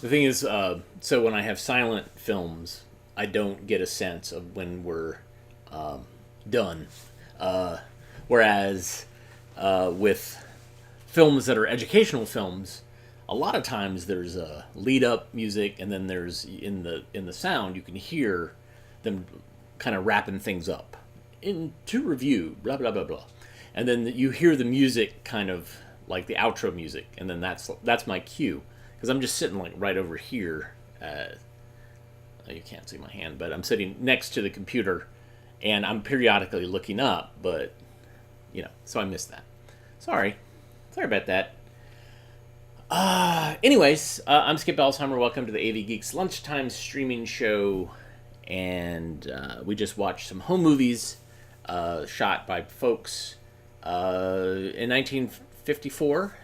The thing is, so when I have silent films, I don't get a sense of when we're done. Uh, Whereas with films that are educational films, a lot of times there's a lead up music, and then there's in the sound you can hear them kind of wrapping things up into review, blah blah blah blah, and then you hear the music kind of like the outro music, and then that's my cue because I'm just sitting like right over here. You can't see my hand, but I'm sitting next to the computer, and I'm periodically looking up, but so I missed that. Sorry, sorry about that. Anyways, I'm Skip Alsheimer. Welcome to the AV Geeks lunchtime streaming show, and we just watched some home movies shot by folks in 1954,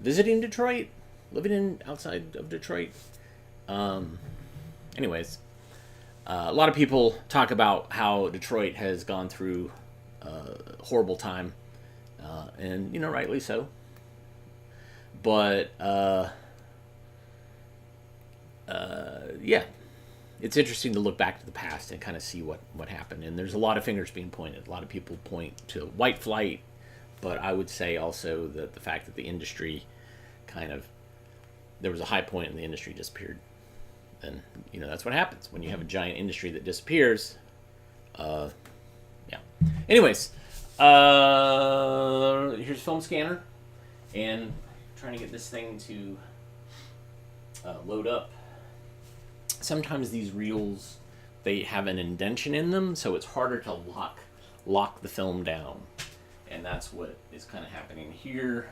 visiting Detroit, living in outside of Detroit. Anyways, a lot of people talk about how Detroit has gone through a horrible time, and rightly so. But yeah, it's interesting to look back to the past and kind of see what happened. And there's a lot of fingers being pointed. A lot of people point to white flight, but I would say also that the fact that the industry there was a high point and the industry disappeared. And that's what happens when you have a giant industry that disappears. Yeah. Anyways, here's Film Scanner, and trying to get this thing to load up. Sometimes these reels, they have an indentation in them, so it's harder to lock the film down, and that's what is kind of happening here.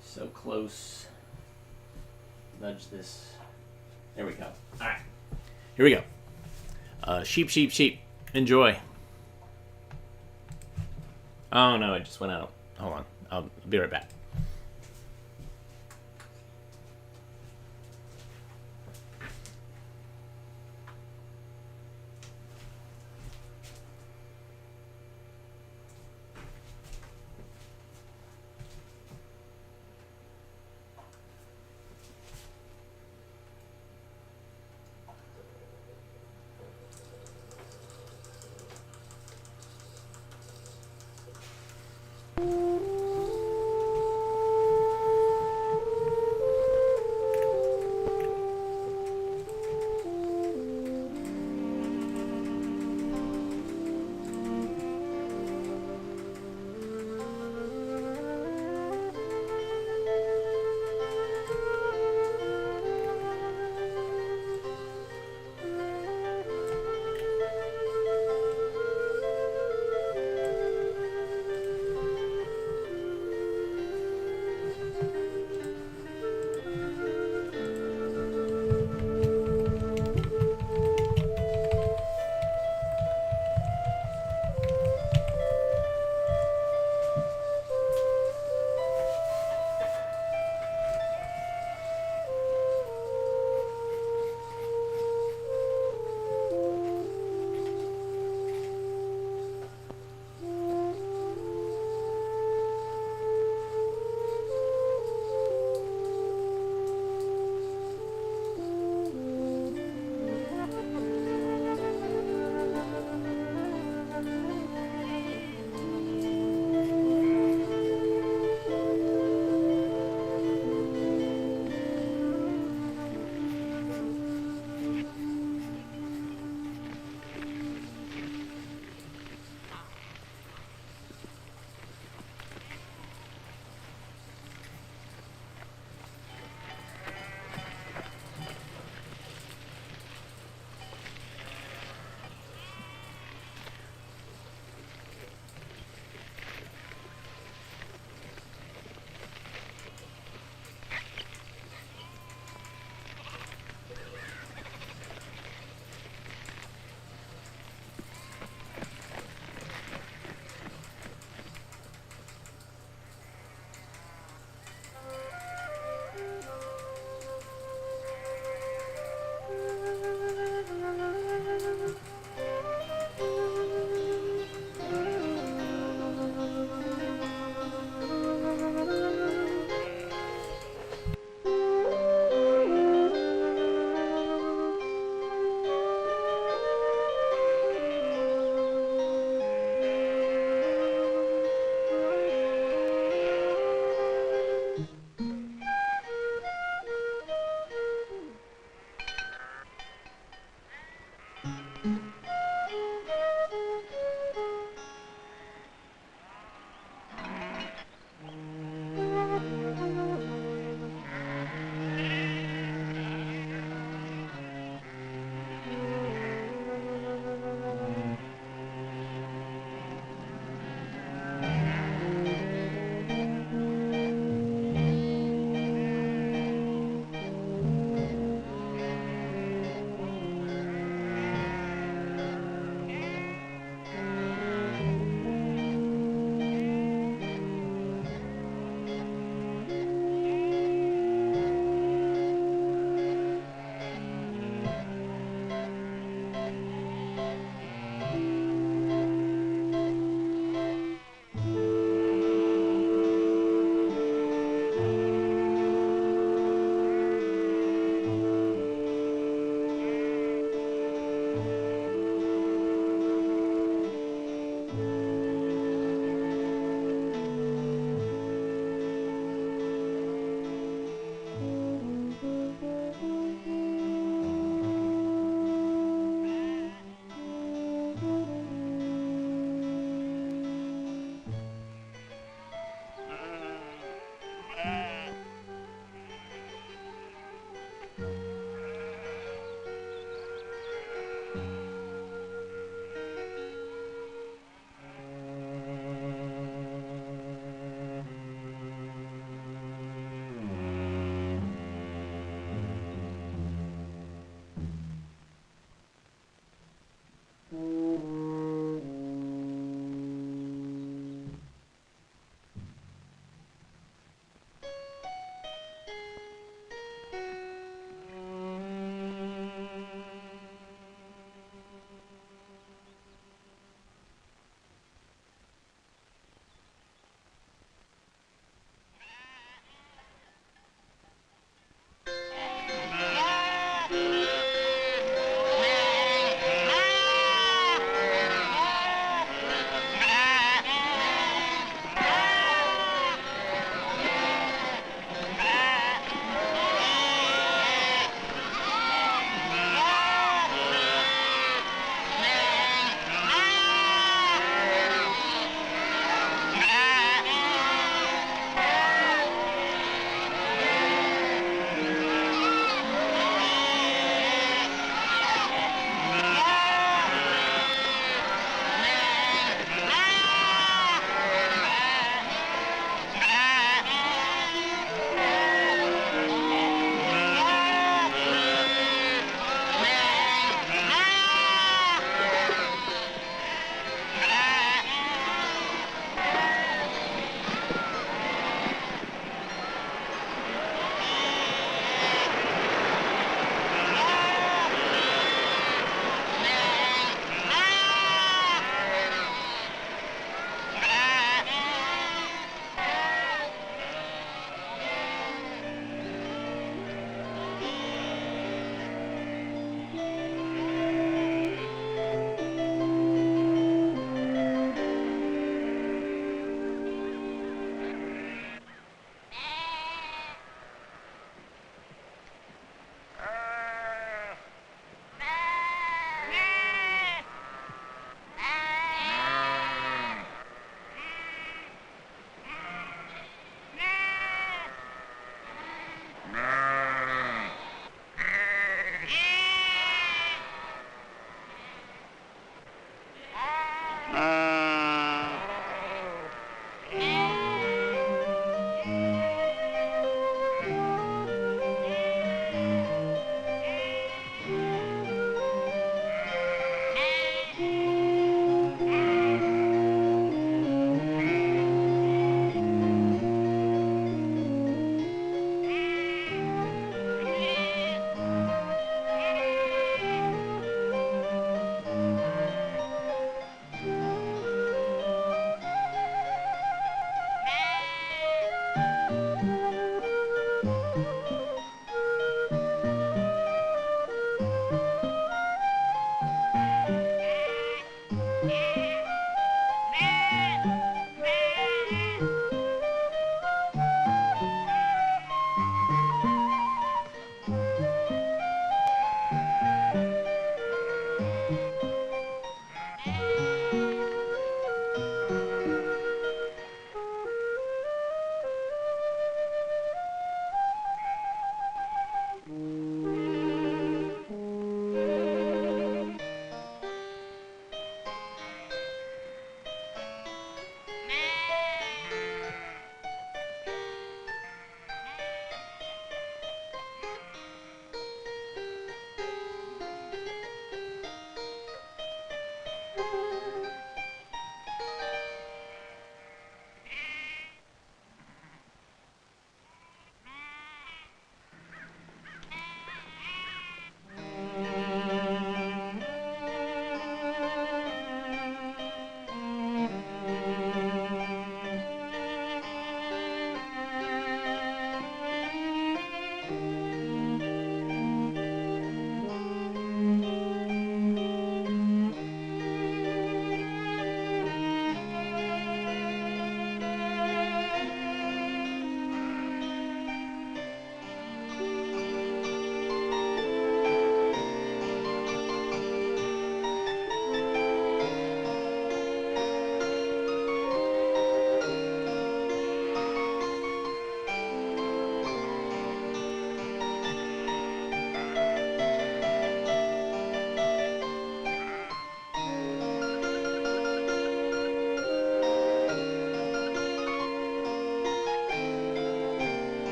So close. Nudge this. There we go. All right, here we go. Sheep, sheep, sheep. Enjoy. Oh no, it just went out. Hold on, I'll be right back.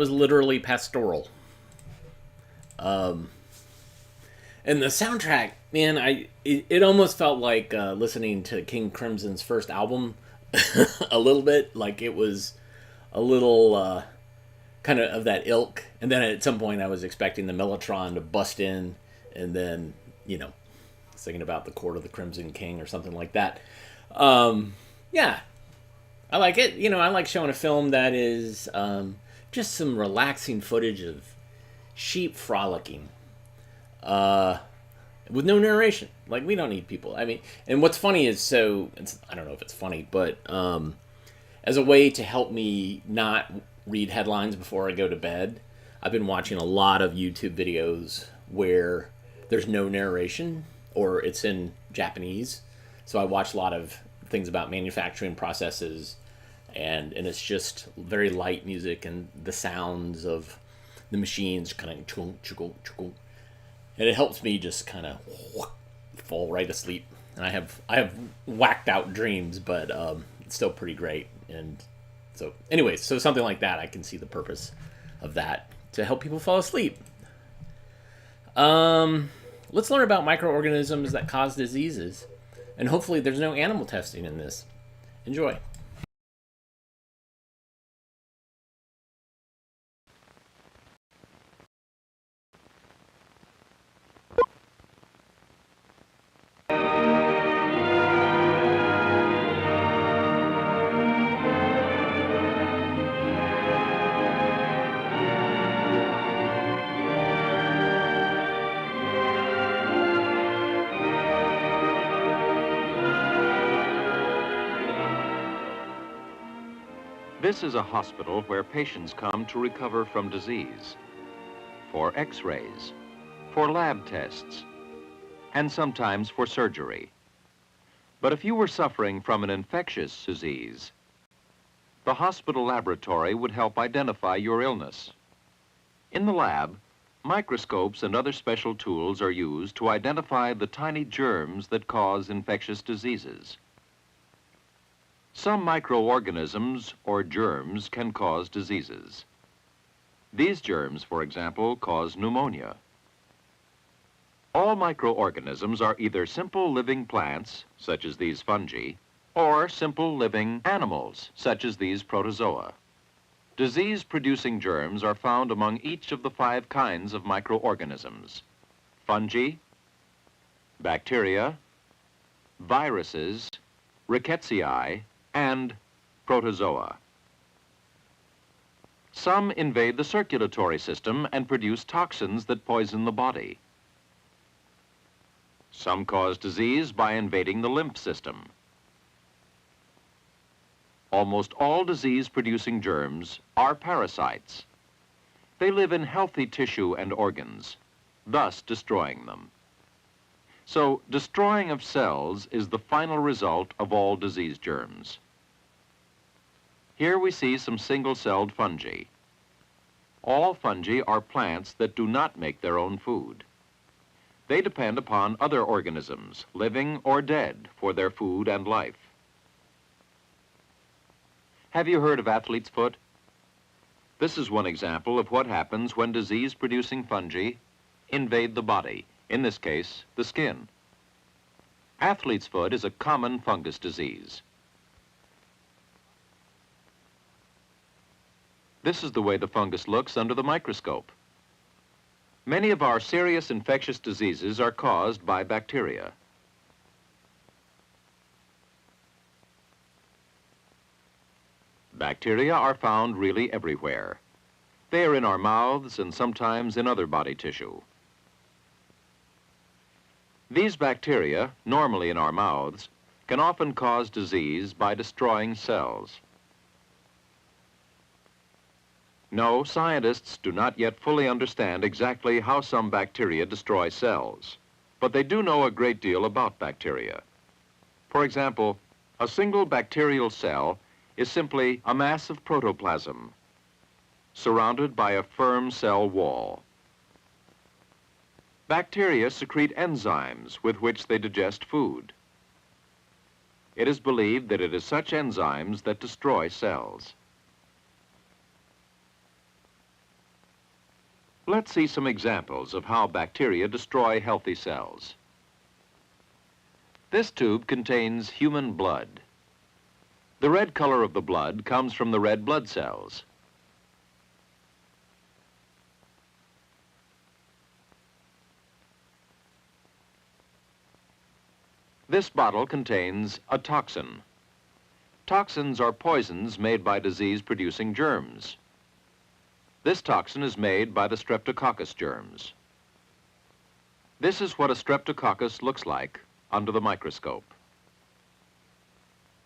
was literally pastoral. And the soundtrack, man, it almost felt like listening to King Crimson's first album a little bit. Like it was a little kind of that ilk. And then at some point, I was expecting the Mellotron to bust in, and then thinking about the Court of the Crimson King or something like that. Yeah, I like it. I like showing a film that is just some relaxing footage of sheep frolicking with no narration. Like, we don't need people. I mean, and what's funny is, I don't know if it's funny, but as a way to help me not read headlines before I go to bed, I've been watching a lot of YouTube videos where there's no narration or it's in Japanese. So I watch a lot of things about manufacturing processes, and it's just very light music and the sounds of the machines kind of chung, chung, chung, and it helps me just kind of fall right asleep. And I have whacked out dreams, but it's still pretty great. And so, anyways, so something like that, I can see the purpose of that to help people fall asleep. Let's learn about microorganisms that cause diseases, and hopefully there's no animal testing in this. Enjoy. This is a hospital where patients come to recover from disease, for x-rays, for lab tests, and sometimes for surgery. But if you were suffering from an infectious disease, the hospital laboratory would help identify your illness. In the lab, microscopes and other special tools are used to identify the tiny germs that cause infectious diseases. Some microorganisms or germs can cause diseases. These germs, for example, cause pneumonia. All microorganisms are either simple living plants, such as these fungi, or simple living animals, such as these protozoa. Disease-producing germs are found among each of the 5 kinds of microorganisms: fungi, bacteria, viruses, rickettsia, and protozoa. Some invade the circulatory system and produce toxins that poison the body. Some cause disease by invading the lymph system. Almost all disease-producing germs are parasites. They live in healthy tissue and organs, thus destroying them. So, destroying of cells is the final result of all disease germs. Here we see some single-celled fungi. All fungi are plants that do not make their own food. They depend upon other organisms, living or dead, for their food and life. Have you heard of athlete's foot? This is one example of what happens when disease-producing fungi invade the body, in this case, the skin. Athlete's foot is a common fungus disease. This is the way the fungus looks under the microscope. Many of our serious infectious diseases are caused by bacteria. Bacteria are found really everywhere. They are in our mouths and sometimes in other body tissue. These bacteria, normally in our mouths, can often cause disease by destroying cells. No, scientists do not yet fully understand exactly how some bacteria destroy cells, but they do know a great deal about bacteria. For example, a single bacterial cell is simply a mass of protoplasm surrounded by a firm cell wall. Bacteria secrete enzymes with which they digest food. It is believed that it is such enzymes that destroy cells. Let's see some examples of how bacteria destroy healthy cells. This tube contains human blood. The red color of the blood comes from the red blood cells. This bottle contains a toxin. Toxins are poisons made by disease-producing germs. This toxin is made by the Streptococcus germs. This is what a Streptococcus looks like under the microscope.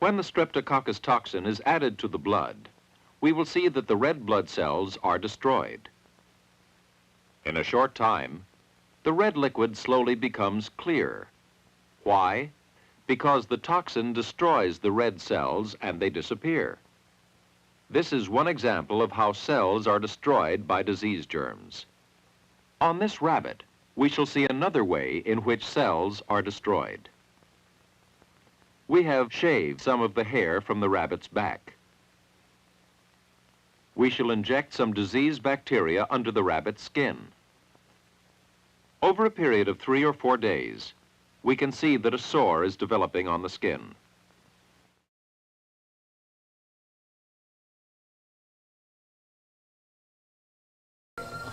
When the Streptococcus toxin is added to the blood, we will see that the red blood cells are destroyed. In a short time, the red liquid slowly becomes clear. Why? Because the toxin destroys the red cells and they disappear. This is one example of how cells are destroyed by disease germs. On this rabbit, we shall see another way in which cells are destroyed. We have shaved some of the hair from the rabbit's back. We shall inject some disease bacteria under the rabbit's skin. Over a period of 3 or 4 days, we can see that a sore is developing on the skin.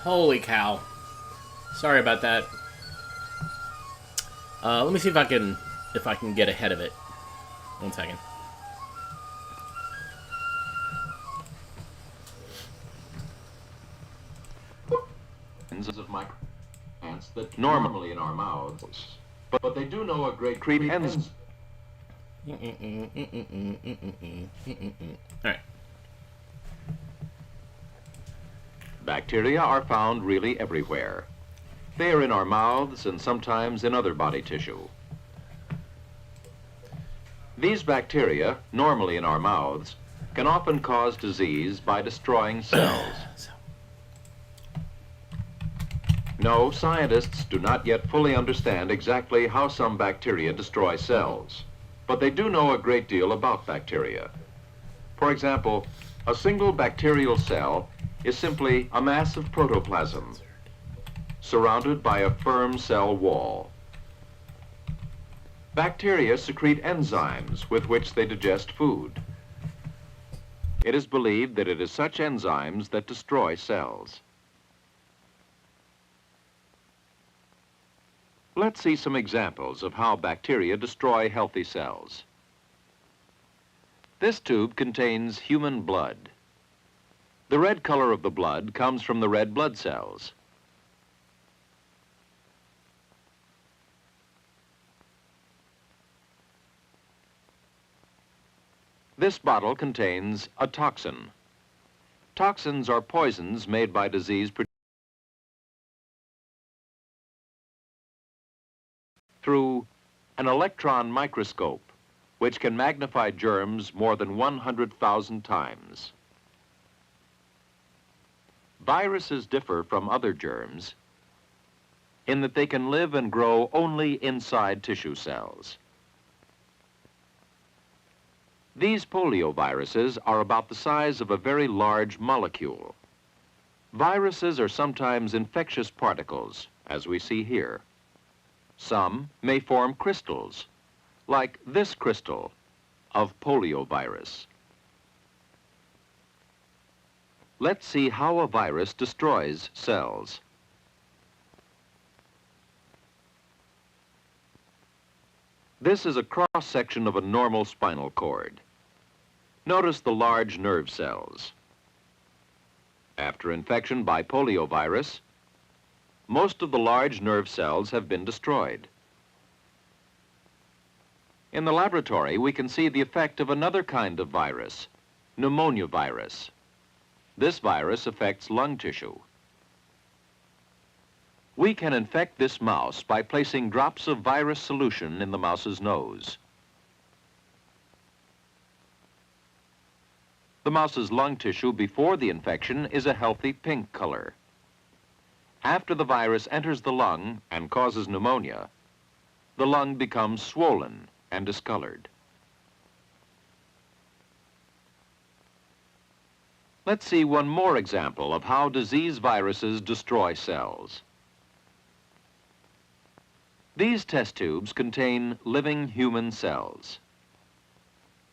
Holy cow. Sorry about that. Let me see if I can get ahead of it. 1 second. Of micro ants that normally in our mouths, but they do know a great creep ends. Alright. Bacteria are found really everywhere. They are in our mouths and sometimes in other body tissue. These bacteria, normally in our mouths, can often cause disease by destroying cells. No, scientists do not yet fully understand exactly how some bacteria destroy cells, but they do know a great deal about bacteria. For example, a single bacterial cell is simply a mass of protoplasm surrounded by a firm cell wall. Bacteria secrete enzymes with which they digest food. It is believed that it is such enzymes that destroy cells. Let's see some examples of how bacteria destroy healthy cells. This tube contains human blood. The red color of the blood comes from the red blood cells. This bottle contains a toxin. Toxins are poisons made by disease through an electron microscope, which can magnify germs more than 100,000 times. Viruses differ from other germs in that they can live and grow only inside tissue cells. These polioviruses are about the size of a very large molecule. Viruses are sometimes infectious particles, as we see here. Some may form crystals, like this crystal of poliovirus. Let's see how a virus destroys cells. This is a cross-section of a normal spinal cord. Notice the large nerve cells. After infection by poliovirus, most of the large nerve cells have been destroyed. In the laboratory, we can see the effect of another kind of virus, pneumonia virus. This virus affects lung tissue. We can infect this mouse by placing drops of virus solution in the mouse's nose. The mouse's lung tissue before the infection is a healthy pink color. After the virus enters the lung and causes pneumonia, the lung becomes swollen and discolored. Let's see one more example of how disease viruses destroy cells. These test tubes contain living human cells.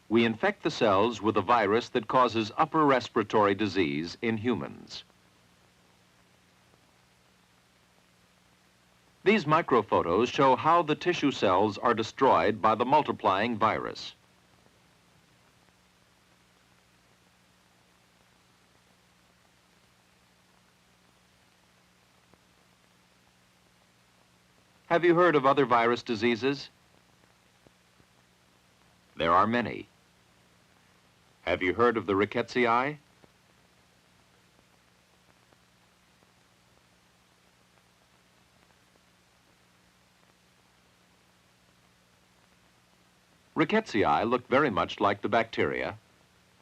We infect the cells with a virus that causes upper respiratory disease in humans. These microphotos show how the tissue cells are destroyed by the multiplying virus. Have you heard of other virus diseases? There are many. Have you heard of the rickettsia? Rickettsia look very much like the bacteria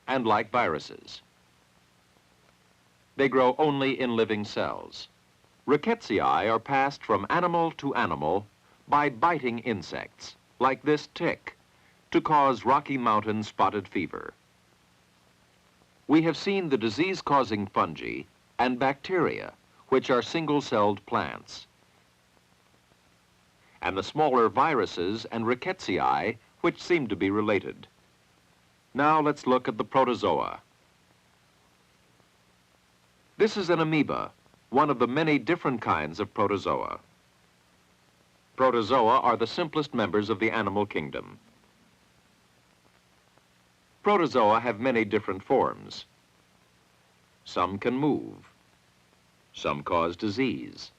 and like viruses. They grow only in living cells. Rickettsia are passed from animal to animal by biting insects, like this tick, to cause Rocky Mountain spotted fever. We have seen the disease-causing fungi and bacteria, which are single-celled plants, and the smaller viruses and rickettsia, which seem to be related. Now let's look at the protozoa. This is an amoeba, one of the many different kinds of protozoa. Protozoa are the simplest members of the animal kingdom. Protozoa have many different forms. Some can move. Some cause disease.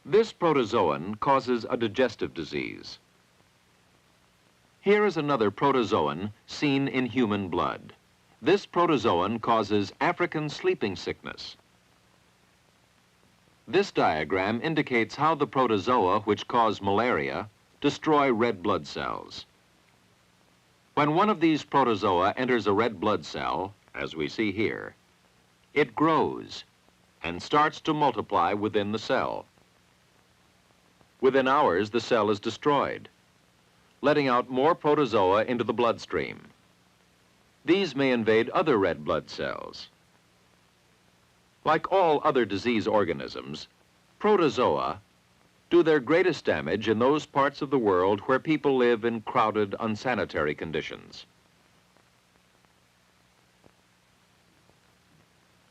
This protozoan causes a digestive disease. Here is another protozoan seen in human blood. This protozoan causes African sleeping sickness. This diagram indicates how the protozoa which cause malaria destroy red blood cells. When one of these protozoa enters a red blood cell, as we see here, it grows and starts to multiply within the cell. Within hours, the cell is destroyed, letting out more protozoa into the bloodstream. These may invade other red blood cells. Like all other disease organisms, protozoa do their greatest damage in those parts of the world where people live in crowded, unsanitary conditions.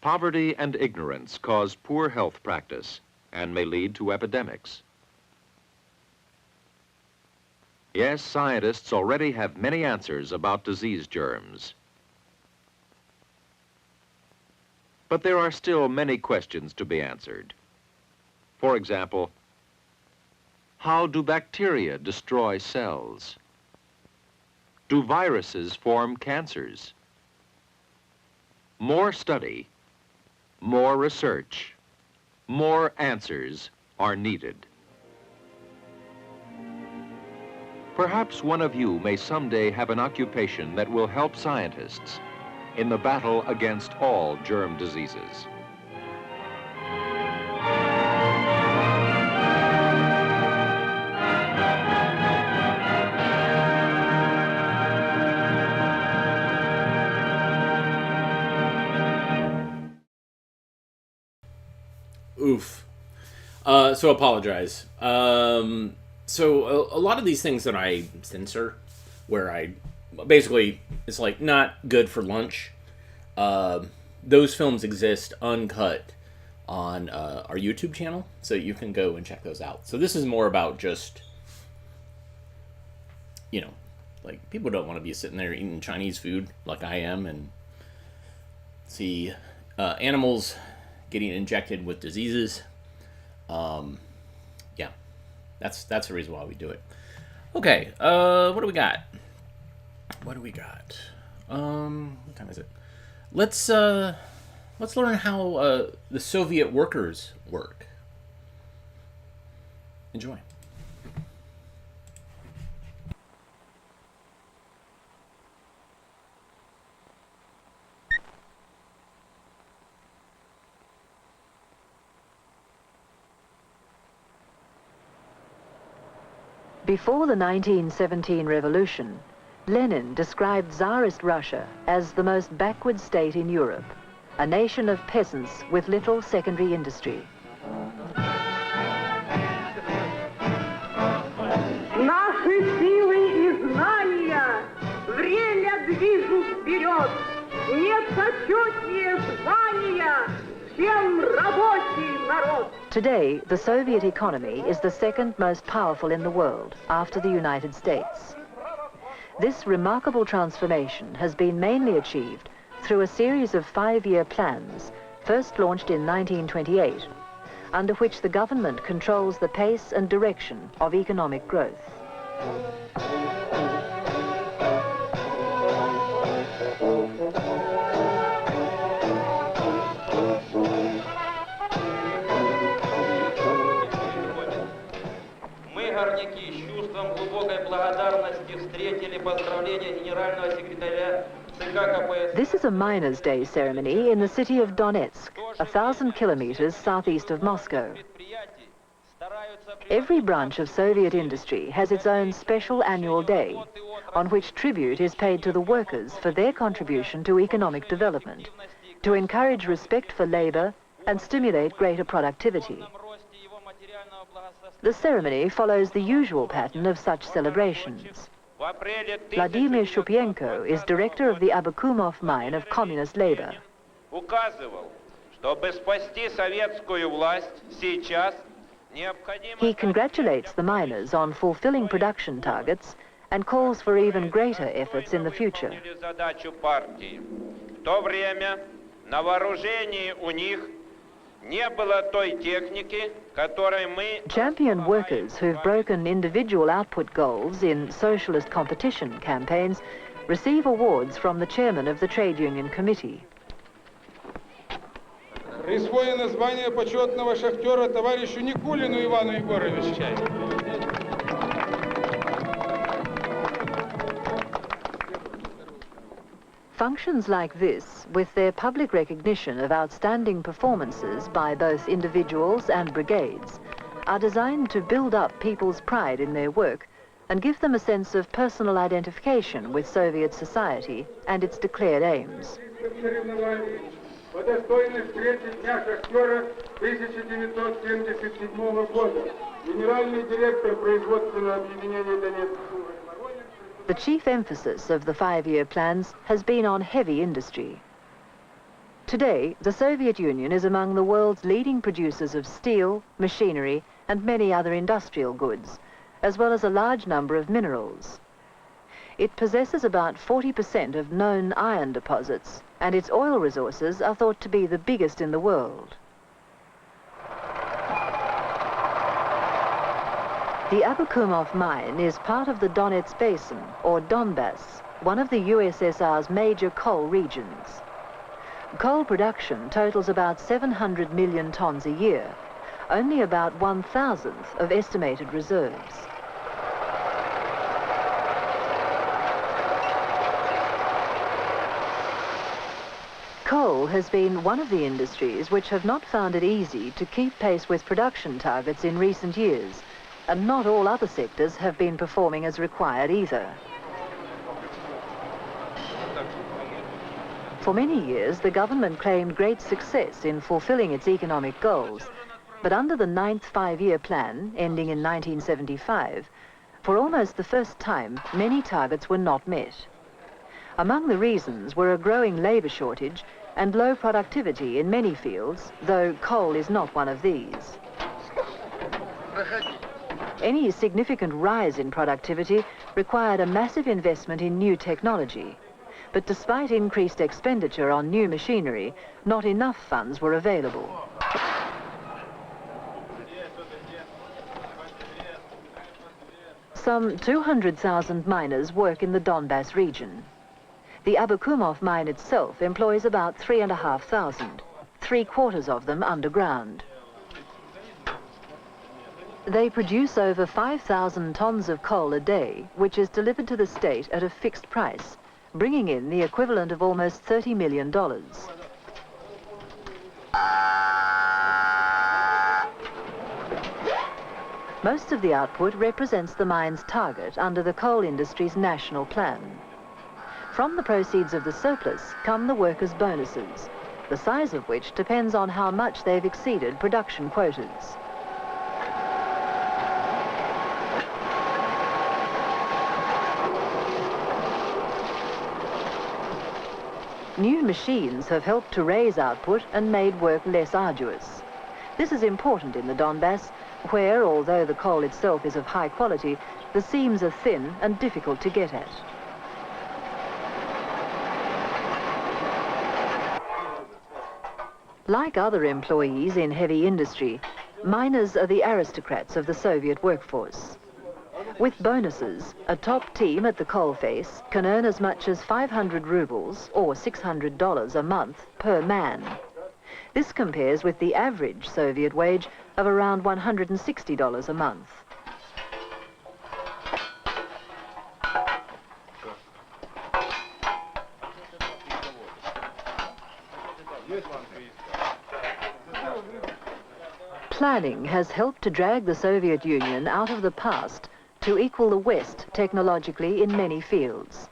Poverty and ignorance cause poor health practice and may lead to epidemics. Yes, scientists already have many answers about disease germs. But there are still many questions to be answered. For example, how do bacteria destroy cells? Do viruses form cancers? More study, more research, more answers are needed. Perhaps one of you may someday have an occupation that will help scientists in the battle against all germ diseases. Oof. So apologize. So a lot of these things that I censor, where I basically it's like not good for lunch. Those films exist uncut on our YouTube channel, so you can go and check those out. So this is more about just, you know, like people don't want to be sitting there eating Chinese food like I am and see animals getting injected with diseases. Yeah, that's the reason why we do it. Okay, what do we got? What time is it? Let's learn how the Soviet workers work. Enjoy. Before the 1917 revolution, Lenin described Tsarist Russia as the most backward state in Europe, a nation of peasants with little secondary industry. Наши силы и знания время движут вперед. Нет почетнее звания, чем рабочий народ. Today, the Soviet economy is the second most powerful in the world, after the United States. This remarkable transformation has been mainly achieved through a series of 5-year plans, first launched in 1928, under which the government controls the pace and direction of economic growth. Мы, горняки, с чувством глубокой благодарности встретили поздравления генерального секретаря ЦК КПСС. This is a Miners' Day ceremony in the city of Donetsk, 1,000 kilometers southeast of Moscow. Every branch of Soviet industry has its own special annual day, on which tribute is paid to the workers for their contribution to economic development, to encourage respect for labor and stimulate greater productivity. The ceremony follows the usual pattern of such celebrations. Vladimir Shupyenko is director of the Abakumov mine of communist labor. He congratulates the miners on fulfilling production targets and calls for even greater efforts in the future. Champion workers who've broken individual output goals in socialist competition campaigns receive awards from the chairman of the trade union committee. Присвоено звание почетного шахтера товарищу Никулину Ивану Егоровичу. Functions like this, with their public recognition of outstanding performances by both individuals and brigades, are designed to build up people's pride in their work and give them a sense of personal identification with Soviet society and its declared aims. По достойной встрече Дня шахтера 1977 года. Генеральный директор производственного объединения Донецк. The chief emphasis of the 5-year plans has been on heavy industry. Today, the Soviet Union is among the world's leading producers of steel, machinery, and many other industrial goods, as well as a large number of minerals. It possesses about 40% of known iron deposits, and its oil resources are thought to be the biggest in the world. The Abakumov mine is part of the Donetsk Basin, or Donbass, one of the USSR's major coal regions. Coal production totals about 700 million tons a year, only about 1,000th of estimated reserves. Coal has been one of the industries which have not found it easy to keep pace with production targets in recent years, and not all other sectors have been performing as required either. For many years, the government claimed great success in fulfilling its economic goals, but under the 9th 5-year plan, ending in 1975, for almost the first time, many targets were not met. Among the reasons were a growing labor shortage and low productivity in many fields, though coal is not one of these. Any significant rise in productivity required a massive investment in new technology. But despite increased expenditure on new machinery, not enough funds were available. Some 200,000 miners work in the Donbass region. The Abakumov mine itself employs about 3,500, 3/4 of them underground. They produce over 5,000 tons of coal a day, which is delivered to the state at a fixed price, bringing in the equivalent of almost $30 million. Most of the output represents the mine's target under the coal industry's national plan. From the proceeds of the surplus come the workers' bonuses, the size of which depends on how much they've exceeded production quotas. New machines have helped to raise output and made work less arduous. This is important in the Donbass, where, although the coal itself is of high quality, the seams are thin and difficult to get at. Like other employees in heavy industry, miners are the aristocrats of the Soviet workforce. With bonuses, a top team at the coalface can earn as much as 500 rubles or $600 a month per man. This compares with the average Soviet wage of around $160 a month. Planning has helped to drag the Soviet Union out of the past to equal the West technologically in many fields.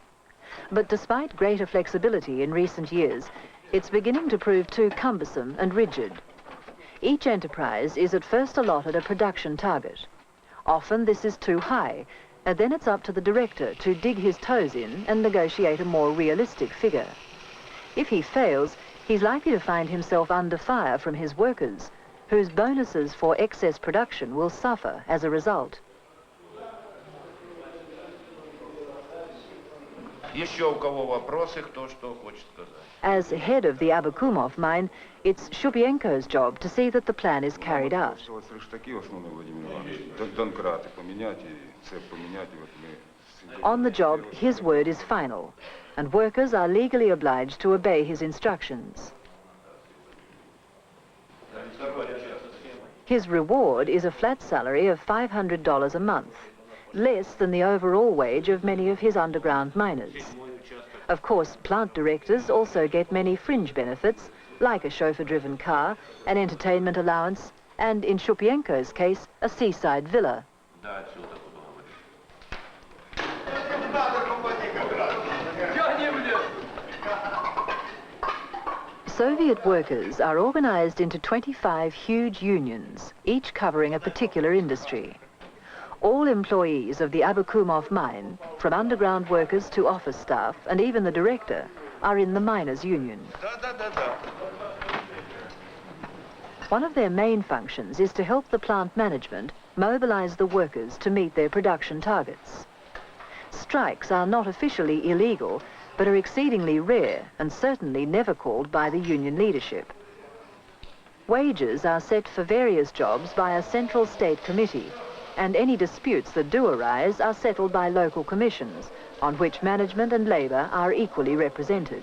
But despite greater flexibility in recent years, it's beginning to prove too cumbersome and rigid. Each enterprise is at first allotted a production target. Often this is too high, and then it's up to the director to dig his toes in and negotiate a more realistic figure. If he fails, he's likely to find himself under fire from his workers, whose bonuses for excess production will suffer as a result. As head of the Abakumov mine, it's Shupienko's job to see that the plan is carried out. On the job, his word is final, and workers are legally obliged to obey his instructions. His reward is a flat salary of $500 a month, less than the overall wage of many of his underground miners. Of course, plant directors also get many fringe benefits, like a chauffeur-driven car, an entertainment allowance, and in Shupienko's case, a seaside villa. Soviet workers are organized into 25 huge unions, each covering a particular industry. All employees of the Abakumov mine, from underground workers to office staff, and even the director, are in the miners' union. One of their main functions is to help the plant management mobilize the workers to meet their production targets. Strikes are not officially illegal, but are exceedingly rare and certainly never called by the union leadership. Wages are set for various jobs by a central state committee, and any disputes that do arise are settled by local commissions, on which management and labour are equally represented.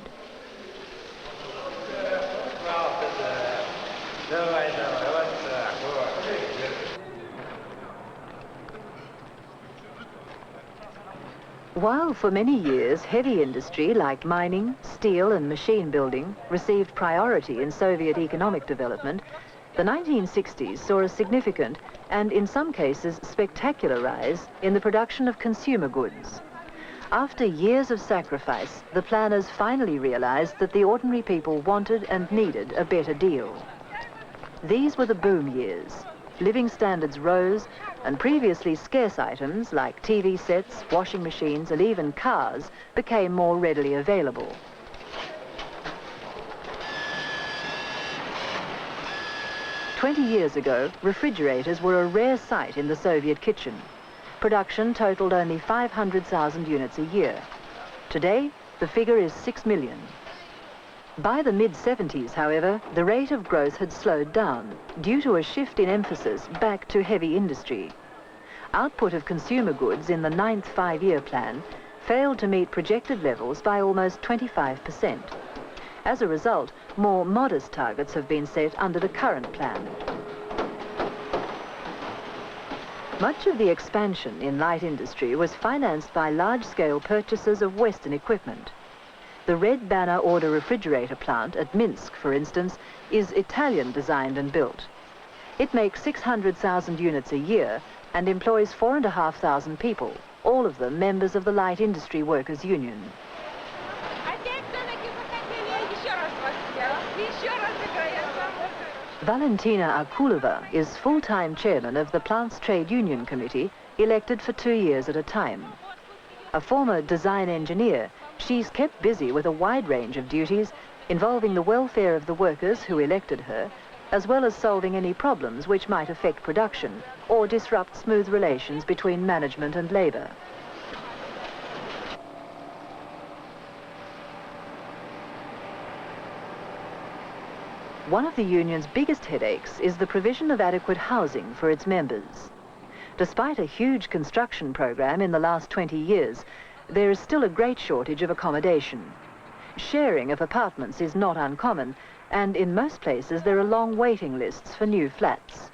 While for many years heavy industry like mining, steel and machine building received priority in Soviet economic development, the 1960s saw a significant and in some cases spectacular rise in the production of consumer goods. After years of sacrifice, the planners finally realized that the ordinary people wanted and needed a better deal. These were the boom years. Living standards rose, and previously scarce items like TV sets, washing machines, and even cars became more readily available. "20 years ago, refrigerators were a rare sight in the Soviet kitchen. Production totaled only 500,000 units a year. Today, the figure is 6 million. By the mid-70s, however, the rate of growth had slowed down due to a shift in emphasis back to heavy industry. Output of consumer goods in the 9th five-year plan failed to meet projected levels by almost 25%. As a result, more modest targets have been set under the current plan. Much of the expansion in light industry was financed by large-scale purchases of Western equipment. The Red Banner Order refrigerator plant at Minsk, for instance, is Italian designed and built. It makes 600,000 units a year, and employs 4,500 people, all of them members of the Light Industry Workers Union. Valentina Akulova is full-time chairman of the plant's trade union committee, elected for 2 years at a time. A former design engineer, she's kept busy with a wide range of duties involving the welfare of the workers who elected her, as well as solving any problems which might affect production or disrupt smooth relations between management and labour. One of the union's biggest headaches is the provision of adequate housing for its members. Despite a huge construction program in the last 20 years, there is still a great shortage of accommodation. Sharing of apartments is not uncommon, and in most places there are long waiting lists for new flats.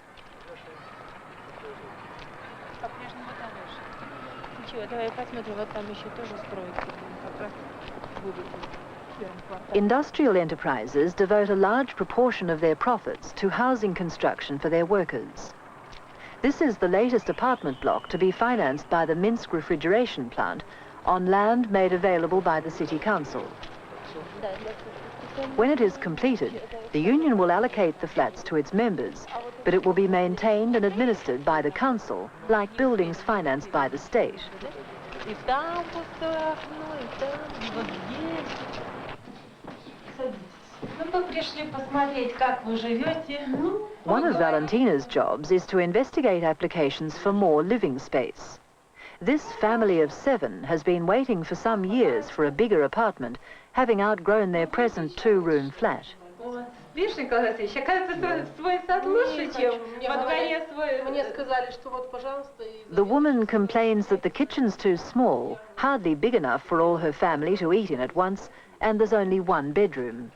Industrial enterprises devote a large proportion of their profits to housing construction for their workers. This is the latest apartment block to be financed by the Minsk refrigeration plant on land made available by the City Council. When it is completed, the union will allocate the flats to its members, but it will be maintained and administered by the council, like buildings financed by the state. One of Valentina's jobs is to investigate applications for more living space. This family of 7 has been waiting for some years for a bigger apartment, having outgrown their present 2-room flat. The woman complains that the kitchen's too small, hardly big enough for all her family to eat in at once, and there's only 1 bedroom.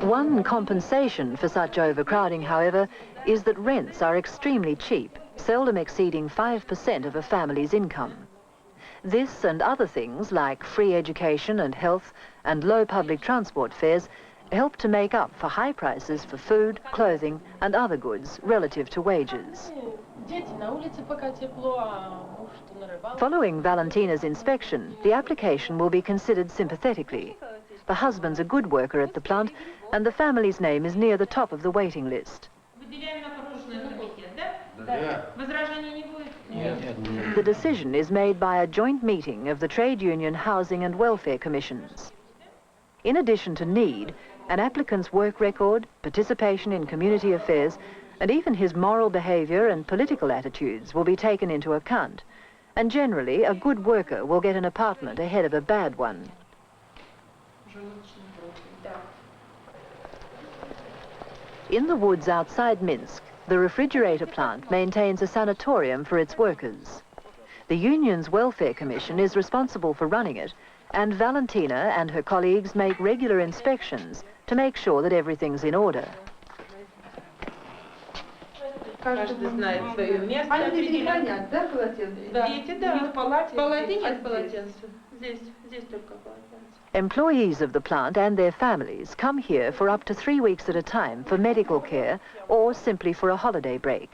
One compensation for such overcrowding, however, is that rents are extremely cheap, seldom exceeding 5% of a family's income. This and other things like free education and health and low public transport fares help to make up for high prices for food, clothing and other goods relative to wages. Following Valentina's inspection, the application will be considered sympathetically. The husband's a good worker at the plant and the family's name is near the top of the waiting list. The decision is made by a joint meeting of the Trade Union Housing and Welfare Commissions. In addition to need, an applicant's work record, participation in community affairs, and even his moral behaviour and political attitudes will be taken into account. And generally, a good worker will get an apartment ahead of a bad one. In the woods outside Minsk, the refrigerator plant maintains a sanatorium for its workers. The union's welfare commission is responsible for running it, and Valentina and her colleagues make regular inspections to make sure that everything's in order. Каждый знает свое место. Они хранят, да, полотенце? Да. Дети, да. В палате нет полотенца. Здесь только полотенце. Employees of the plant and their families come here for up to 3 weeks at a time for medical care or simply for a holiday break.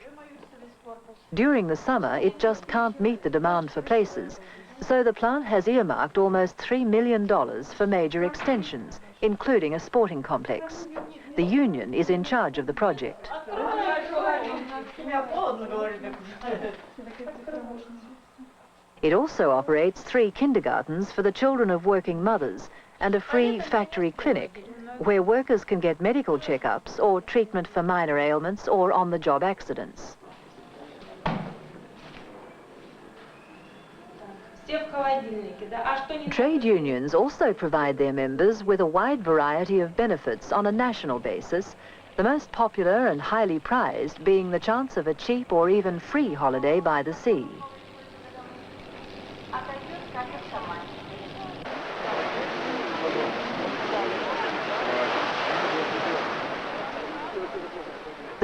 During the summer, it just can't meet the demand for places, so the plant has earmarked almost $3 million for major extensions, including a sporting complex. The union is in charge of the project. It also operates 3 kindergartens for the children of working mothers and a free factory clinic where workers can get medical checkups or treatment for minor ailments or on-the-job accidents. Trade unions also provide their members with a wide variety of benefits on a national basis, the most popular and highly prized being the chance of a cheap or even free holiday by the sea.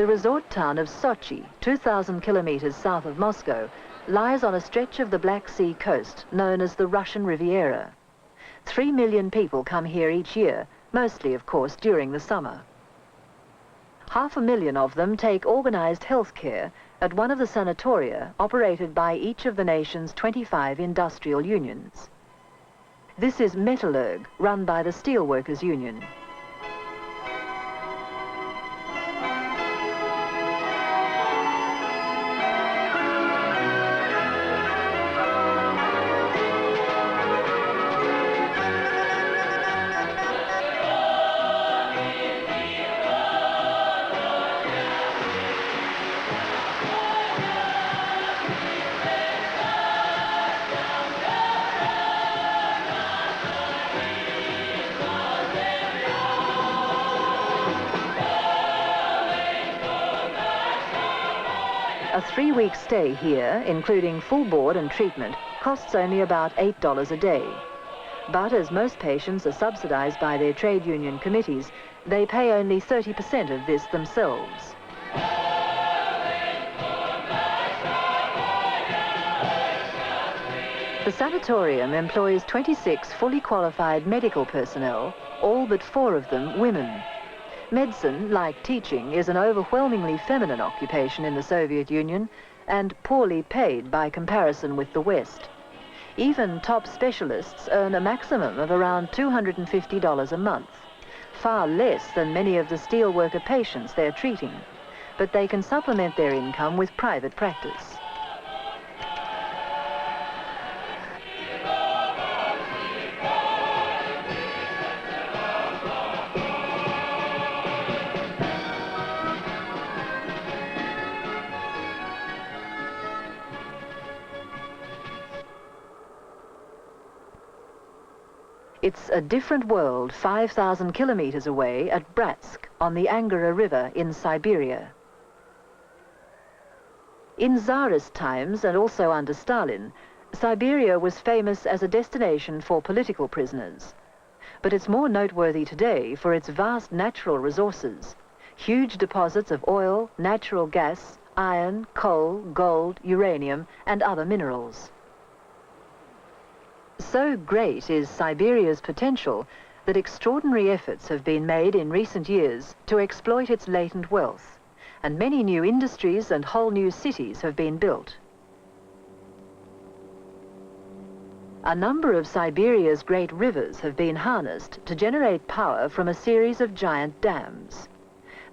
The resort town of Sochi, 2,000 kilometers south of Moscow, lies on a stretch of the Black Sea coast known as the Russian Riviera. 3 million people come here each year, mostly, of course, during the summer. 500,000 of them take organized health care at one of the sanatoria operated by each of the nation's 25 industrial unions. This is Metallurg, run by the Steelworkers Union. A 3-week stay here, including full board and treatment, costs only about $8 a day. But as most patients are subsidized by their trade union committees, they pay only 30% of this themselves. The sanatorium employs 26 fully qualified medical personnel, all but 4 of them women. Medicine, like teaching, is an overwhelmingly feminine occupation in the Soviet Union and poorly paid by comparison with the West. Even top specialists earn a maximum of around $250 a month, far less than many of the steelworker patients they're treating, but they can supplement their income with private practice. It's a different world 5,000 kilometers away at Bratsk on the Angara River in Siberia. In Tsarist times, and also under Stalin, Siberia was famous as a destination for political prisoners. But it's more noteworthy today for its vast natural resources, huge deposits of oil, natural gas, iron, coal, gold, uranium, and other minerals. So great is Siberia's potential that extraordinary efforts have been made in recent years to exploit its latent wealth, and many new industries and whole new cities have been built. A number of Siberia's great rivers have been harnessed to generate power from a series of giant dams.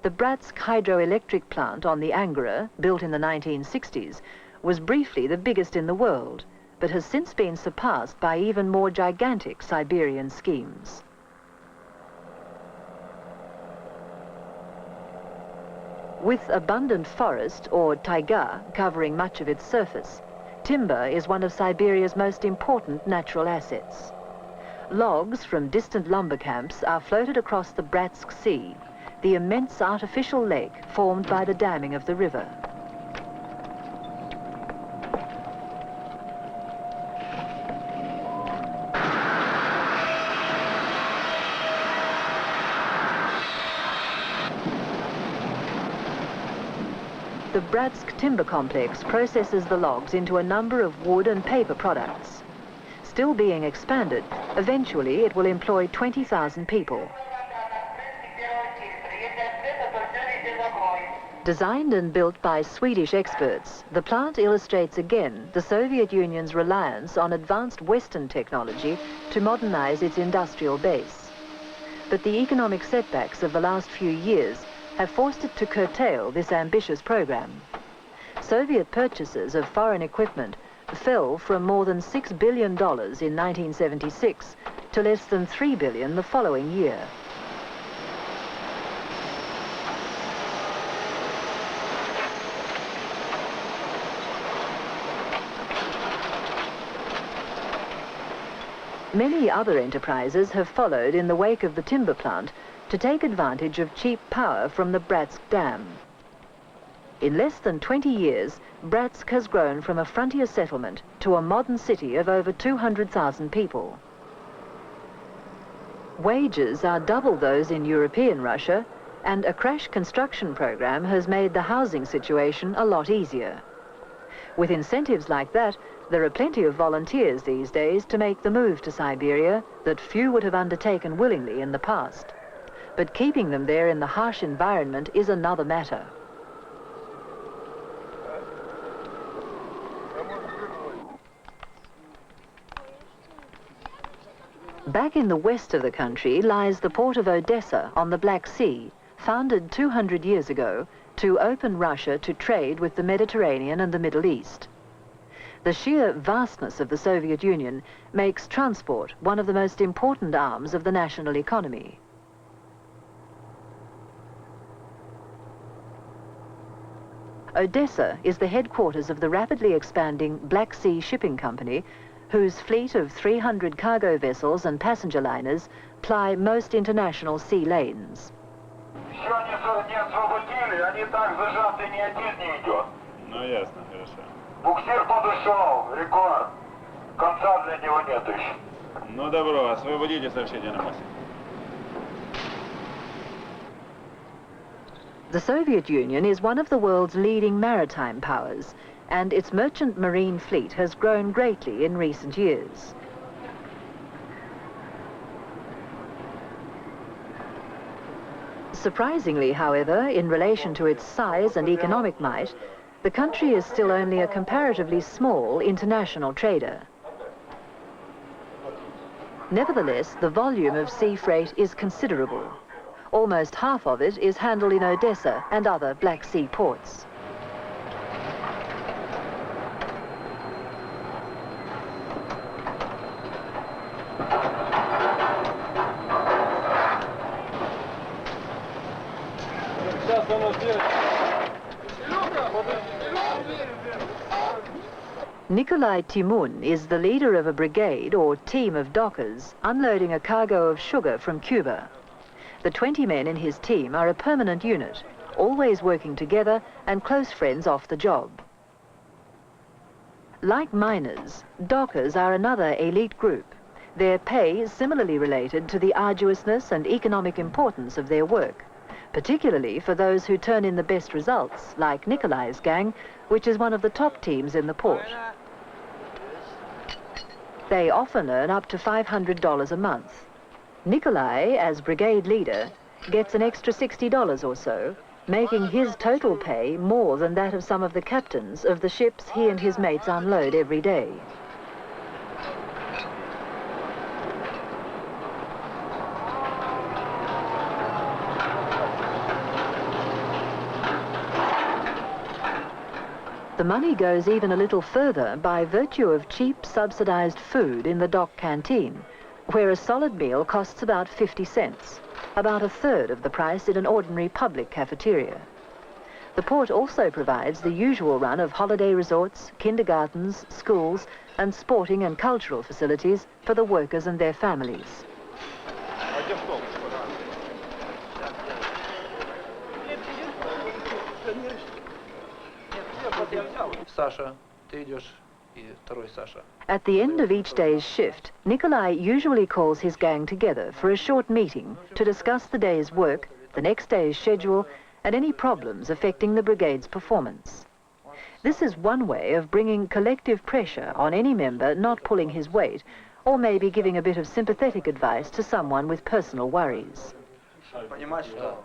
The Bratsk hydroelectric plant on the Angara, built in the 1960s, was briefly the biggest in the world, but has since been surpassed by even more gigantic Siberian schemes. With abundant forest, or taiga, covering much of its surface, timber is one of Siberia's most important natural assets. Logs from distant lumber camps are floated across the Bratsk Sea, the immense artificial lake formed by the damming of the river. The Bratsk timber complex processes the logs into a number of wood and paper products. Still being expanded, eventually it will employ 20,000 people. Designed and built by Swedish experts, the plant illustrates again the Soviet Union's reliance on advanced Western technology to modernize its industrial base. But the economic setbacks of the last few years have forced it to curtail this ambitious program. Soviet purchases of foreign equipment fell from more than $6 billion in 1976 to less than $3 billion the following year. Many other enterprises have followed in the wake of the timber plant to take advantage of cheap power from the Bratsk Dam. In less than 20 years, Bratsk has grown from a frontier settlement to a modern city of over 200,000 people. Wages are double those in European Russia, And a crash construction program has made the housing situation a lot easier. With incentives like that, there are plenty of volunteers these days to make the move to Siberia that few would have undertaken willingly in the past. But keeping them there in the harsh environment is another matter. Back in the west of the country lies the port of Odessa on the Black Sea, founded 200 years ago to open Russia to trade with the Mediterranean and the Middle East. The sheer vastness of the Soviet Union makes transport one of the most important arms of the national economy. Odessa is the headquarters of the rapidly expanding Black Sea Shipping Company, whose fleet of 300 cargo vessels and passenger liners ply most international sea lanes. Ну ясно, хорошо. Буксир подошел, рекорд. Конца для него нет еще. Ну добро, освободите сообщение на массе. The Soviet Union is one of the world's leading maritime powers, and its merchant marine fleet has grown greatly in recent years. Surprisingly, however, in relation to its size and economic might, the country is still only a comparatively small international trader. Nevertheless, the volume of sea freight is considerable. Almost half of it is handled in Odessa and other Black Sea ports. Nikolai Timun is the leader of a brigade or team of dockers unloading a cargo of sugar from Cuba. The 20 men in his team are a permanent unit, always working together and close friends off the job. Like miners, dockers are another elite group. Their pay is similarly related to the arduousness and economic importance of their work, particularly for those who turn in the best results, like Nikolai's gang, which is one of the top teams in the port. They often earn up to $500 a month. Nikolai, as brigade leader, gets an extra $60 or so, making his total pay more than that of some of the captains of the ships he and his mates unload every day. The money goes even a little further by virtue of cheap subsidized food in the dock canteen, where a solid meal costs about 50 cents, about a third of the price in an ordinary public cafeteria. The port also provides the usual run of holiday resorts, kindergartens, schools, and sporting and cultural facilities for the workers and their families. Саша, ты идешь, и второй Саша. At the end of each day's shift, Nikolai usually calls his gang together for a short meeting to discuss the day's work, the next day's schedule, and any problems affecting the brigade's performance. This is one way of bringing collective pressure on any member not pulling his weight, or maybe giving a bit of sympathetic advice to someone with personal worries. Понимаешь, что?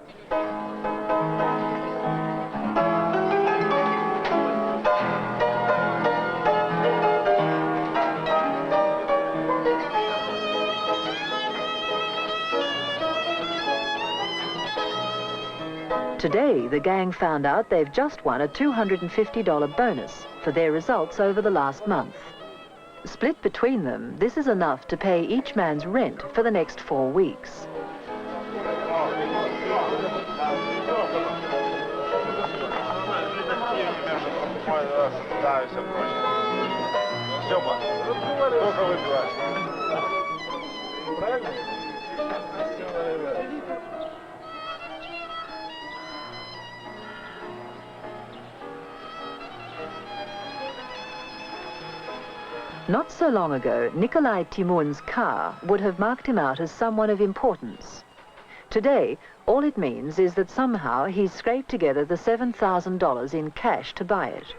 Today, the gang found out they've just won a $250 bonus for their results over the last month. Split between them, this is enough to pay each man's rent for the next 4 weeks. Not so long ago, Nikolai Timun's car would have marked him out as someone of importance. Today, all it means is that somehow he's scraped together the $7,000 in cash to buy it.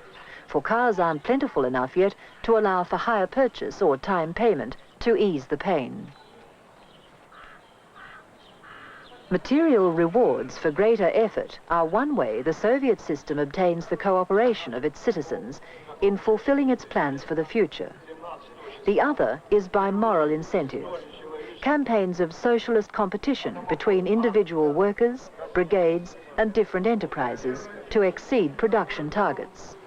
For cars aren't plentiful enough yet to allow for hire purchase or time payment to ease the pain. Material rewards for greater effort are one way the Soviet system obtains the cooperation of its citizens in fulfilling its plans for the future. The other is by moral incentive. Campaigns of socialist competition between individual workers, brigades, and different enterprises to exceed production targets.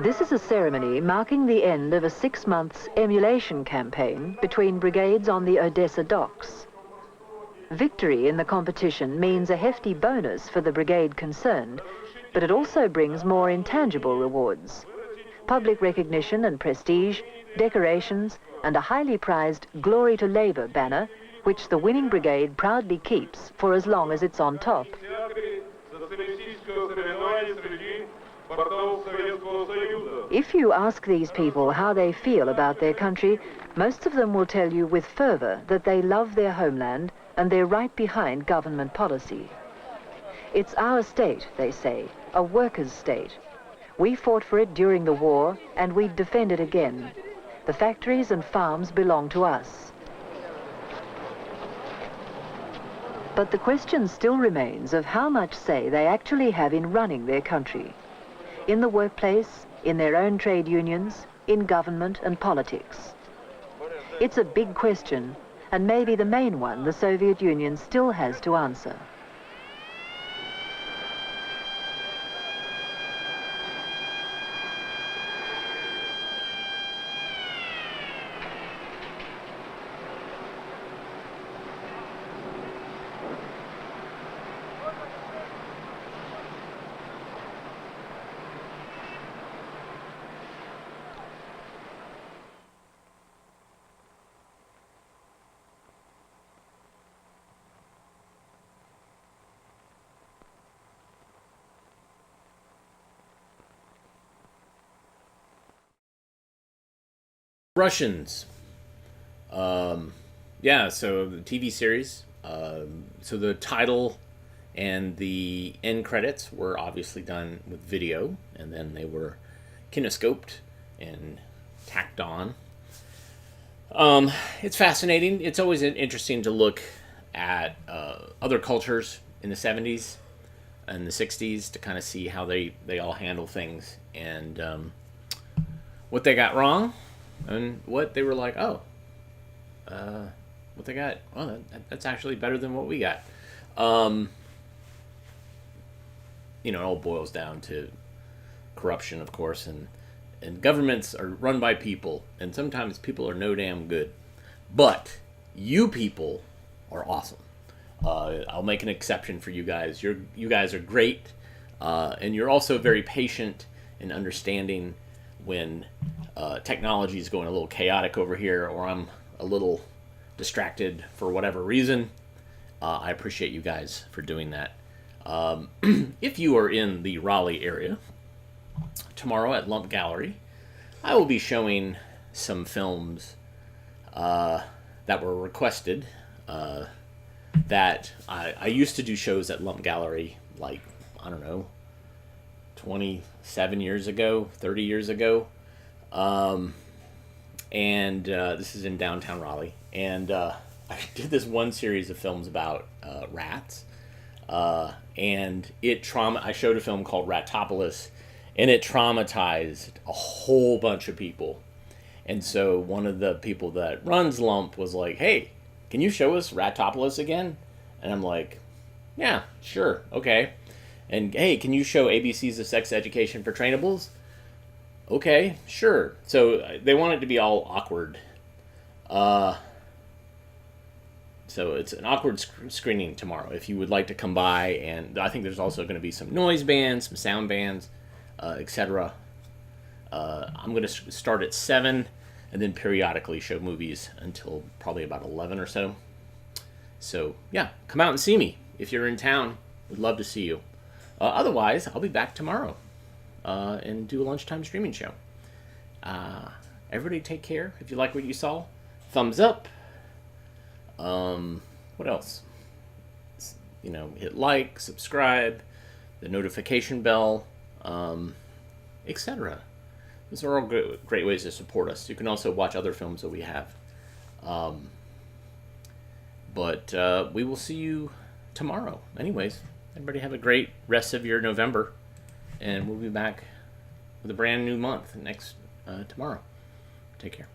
This is a ceremony marking the end of a 6-month emulation campaign between brigades on the Odessa docks. Victory in the competition means a hefty bonus for the brigade concerned, but it also brings more intangible rewards. Public recognition and prestige, decorations, and a highly prized Glory to Labour banner, which the winning brigade proudly keeps for as long as it's on top. If you ask these people how they feel about their country, most of them will tell you with fervour that they love their homeland and they're right behind government policy. It's our state, they say, a workers' state. We fought for it during the war, and we'd defend it again. The factories and farms belong to us. But the question still remains of how much say they actually have in running their country. In the workplace, in their own trade unions, in government and politics. It's a big question, and maybe the main one the Soviet Union still has to answer. Russians. Yeah, so the TV series. So the title and the end credits were obviously done with video, and then they were kinescoped and tacked on. It's fascinating. It's always interesting to look at other cultures in the 70s and the 60s to kind of see how they all handle things and what they got wrong. And what they were like, what they got, that's actually better than what we got. It all boils down to corruption, of course, and governments are run by people, and sometimes people are no damn good. But you people are awesome. I'll make an exception for you guys. You guys are great, and you're also very patient and understanding when technology is going a little chaotic over here, or I'm a little distracted for whatever reason. I appreciate you guys for doing that. If you are in the Raleigh area, tomorrow at Lump Gallery, I will be showing some films that were requested. That I used to do shows at Lump Gallery, like, I don't know, 27 years ago, 30 years ago. And this is in downtown Raleigh. And I did this one series of films about rats. And I showed a film called Ratopolis, and it traumatized a whole bunch of people. And so one of the people that runs Lump was like, hey, can you show us Ratopolis again? And I'm like, yeah, sure, okay. And hey, can you show ABC's of Sex Education for Trainables? Okay, sure. So they want it to be all awkward. So it's an awkward screening tomorrow. If you would like to come by, and I think there's also going to be some noise bands, some sound bands, etc. I'm going to start at 7 and then periodically show movies until probably about 11 or so. So yeah, come out and see me if you're in town. We'd love to see you. Otherwise, I'll be back tomorrow. and do a lunchtime streaming show. Everybody take care. If you like what you saw, thumbs up. What else? Hit like, subscribe, the notification bell, etc. Those are all great ways to support us. You can also watch other films that we have. But we will see you tomorrow. Anyways, everybody have a great rest of your November. And we'll be back with a brand new month tomorrow. Take care.